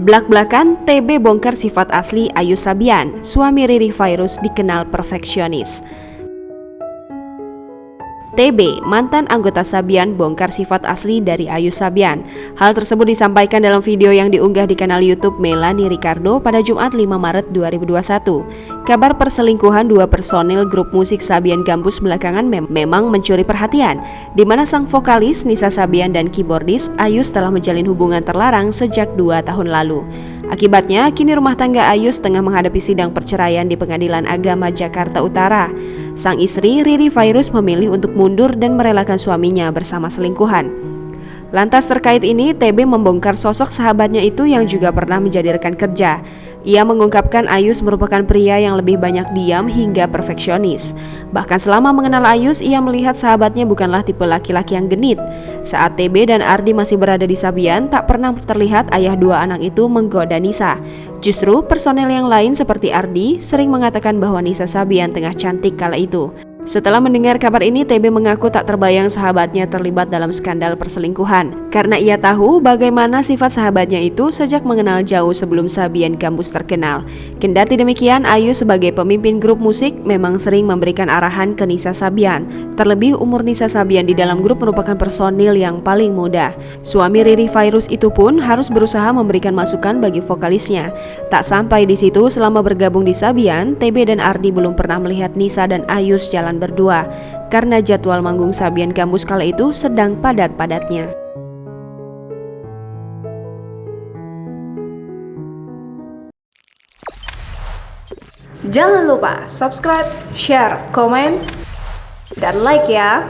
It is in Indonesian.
Blak-blakan, TB bongkar sifat asli Ayu Sabian, suami Riri Virus dikenal perfeksionis. TB, mantan anggota Sabian, bongkar sifat asli dari Ayu Sabian. Hal tersebut disampaikan dalam video yang diunggah di kanal YouTube Melanie Ricardo pada Jumat 5 Maret 2021. Kabar perselingkuhan dua personil grup musik Sabian Gambus belakangan memang mencuri perhatian, di mana sang vokalis Nisa Sabian dan keyboardis Ayus telah menjalin hubungan terlarang sejak 2 tahun lalu. Akibatnya, kini rumah tangga Ayus tengah menghadapi sidang perceraian di Pengadilan Agama Jakarta Utara. Sang istri, Riri Virus, memilih untuk mundur dan merelakan suaminya bersama selingkuhan. Lantas terkait ini, TB membongkar sosok sahabatnya itu yang juga pernah menjadi rekan kerja. Ia mengungkapkan Ayus merupakan pria yang lebih banyak diam hingga perfeksionis. Bahkan selama mengenal Ayus, ia melihat sahabatnya bukanlah tipe laki-laki yang genit. Saat TB dan Ardi masih berada di Sabian, tak pernah terlihat ayah dua anak itu menggoda Nisa. Justru personel yang lain seperti Ardi sering mengatakan bahwa Nisa Sabian tengah cantik kala itu. Setelah mendengar kabar ini, TB mengaku tak terbayang sahabatnya terlibat dalam skandal perselingkuhan karena ia tahu bagaimana sifat sahabatnya itu sejak mengenal jauh sebelum Sabian Gambus terkenal. Kendati demikian, Ayu sebagai pemimpin grup musik memang sering memberikan arahan ke Nisa Sabian. Terlebih umur Nisa Sabian di dalam grup merupakan personil yang paling muda. Suami Riri Virus itu pun harus berusaha memberikan masukan bagi vokalisnya. Tak sampai di situ, selama bergabung di Sabian, TB dan Ardi belum pernah melihat Nisa dan Ayus jalan berdua karena jadwal manggung Sabian Gambus kala itu sedang padat-padatnya. Jangan lupa subscribe, share, komen, dan like ya.